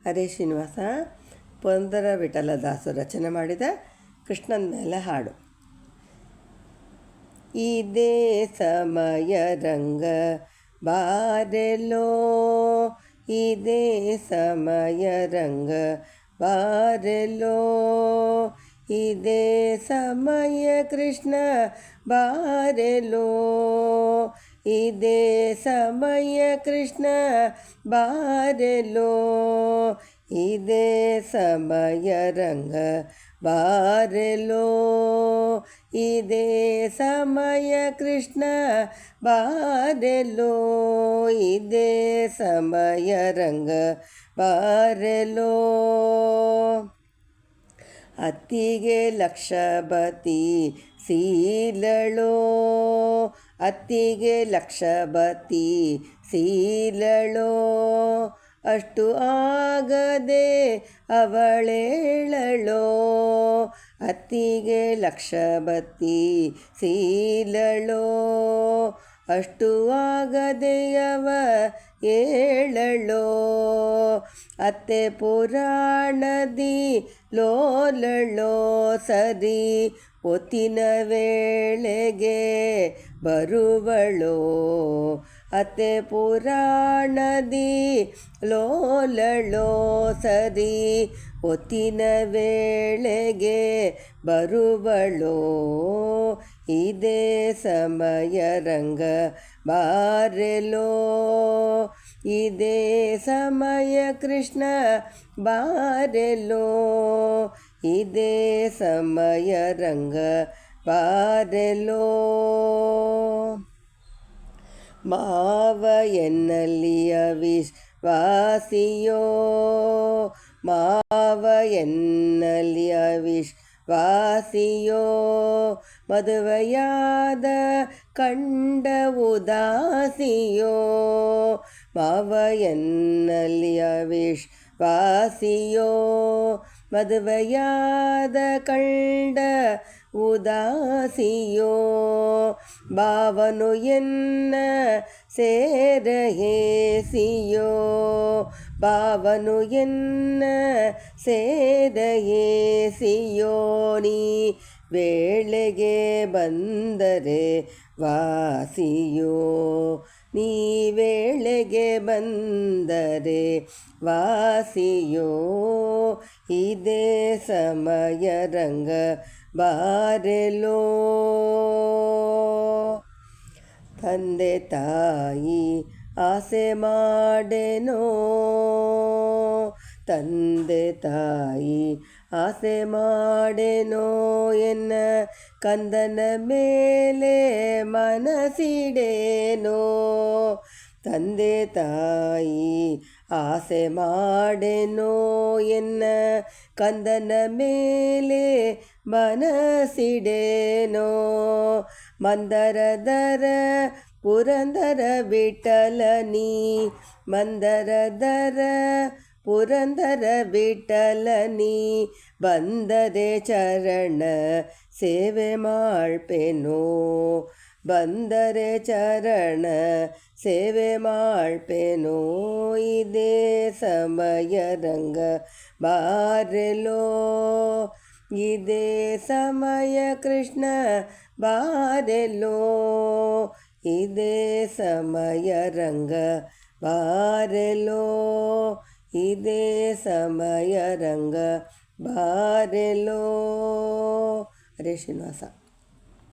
ಹರೇ ಶ್ರೀನಿವಾಸ ಪುರಂದರ ವಿಠಲದಾಸರು ರಚನೆ ಮಾಡಿದ ಕೃಷ್ಣನ ಮೇಲೆ ಹಾಡು. ಇದೇ ಸಮಯ ರಂಗ ಬಾರೆಲೋ, ಇದೇ ಸಮಯ ರಂಗ ಬಾರೆಲೋ, ಇದೇ ಸಮಯ ಕೃಷ್ಣ ಬಾರೆಲೋ, ಇದೇ ಸಮಯ ಕೃಷ್ಣ ಬಾರೆಲೋ, ಇದೇ ಸಮಯ ರಂಗ ಬಾರೆಲೋ, ಇದೇ ಸಮಯ ಕೃಷ್ಣ ಬಾರೆಲೋ, ಇದೇ ಸಮಯ ರಂಗ ಬಾರೆಲೋ. ಅತ್ತಿಗೆ ಲಕ್ಷಪತಿ ಸೀಲಳೋ, ಅತ್ತಿಗೆ ಲಕ್ಷಪತಿ ಸೀಲಳೋ, ಅಷ್ಟು ಆಗದೆ ಅವಳೇಳಳೋ, ಅತ್ತಿಗೆ ಲಕ್ಷಪತಿ ಸೀಲಳೋ, ಅಷ್ಟು ಆಗದೆಯವ ಏಳಳೋ, ಅತ್ತೆ ಪುರಾಣದಿ ಲೋಲಳೋ, ಸರಿ ಹೊತ್ತಿನ ವೇಳೆಗೆ ಬರುವಳೋ, ಅತ್ತೆ ಪುರಾಣದಿ ಲೋಲಳೋ, ಸರಿ ಹೊತ್ತಿನ ವೇಳೆಗೆ ಬರುವಳೋ, ಇದೇ ಸಮಯ ರಂಗ ಬಾರೆಲೋ, ಇದೇ ಸಮಯ ಕೃಷ್ಣ ಬಾರೆಲೋ, ಇದೇ ಸಮಯ ರಂಗ ಬಾರೆಲೋ. ಮಾವ ಎನ್ನಲ್ಲಿಯ ವಿಶ್ವಾಸಿಯೋ, ಮಾವ ಎನ್ನಲ್ಲಿಯ ವಿಶ್ವಾಸಿಯೋ, ಮದುವೆಯಾದ ಕಂಡ ಉದಾಸಿಯೋ, ಮಾವ ಎನ್ನಲ್ಲಿಯ ವಿಶ್ವಾಸಿಯೋ, ಮದುವೆಯಾದ ಕಂಡ ಉದಾಸಿಯೋ, ಭಾವನು ಎನ್ನ ಸೇರಹೇಸಿಯೋ, ಭಾವನು ಎನ್ನ ಸೇರಹೇಸಿಯೋ, ನೀ ವೇಳೆಗೆ ಬಂದರೆ ವಾಸಿಯೋ, ನೀ ವೇಳೆಗೆ ಬಂದರೆ ವಾಸಿಯೋ, ಇದೇ ಸಮಯ ರಂಗ ಬಾರೆಲೋ. ತಂದೆ ತಾಯಿ ಆಸೆ ಮಾಡೆನೋ, ತಂದೆ ತಾಯಿ ಆಸೆ ಮಾಡೆನೋ, ಎನ್ನ ಕಂದನ ಮೇಲೆ ಮನಸಿಡೇನೋ, ತಂದೆ ತಾಯಿ ಆಸೆ ಮಾಡೆನೋ, ಎನ್ನ ಕಂದನ ಮೇಲೆ ಮನಸಿಡೇನೋ, ಮಂದರದರ ಪುರಂದರ ವಿಠಲನಿ, ಮಂದರದರ ಪುರಂದರ ವಿಠಲನಿ, ಬಂದರೆ ಚರಣ ಸೇವೆ ಮಾಡ್ಪೆನೋ, ಬಂದರೆ ಚರಣ ಸೇವೆ ಮಾಡ್ಪೆನೋ, ಇದೇ ಸಮಯ ರಂಗ ಬಾರೆಲೋ, ಇದೇ ಸಮಯ ಕೃಷ್ಣ ಬಾರೆಲೋ, ಇದೇ ಸಮಯ ರಂಗ ಬಾರೆಲೋ, ಇದೇ ಸಮಯ ರಂಗ ಬಾರೆಲೋ. ಹರೇ ಶ್ರೀನಿವಾಸ.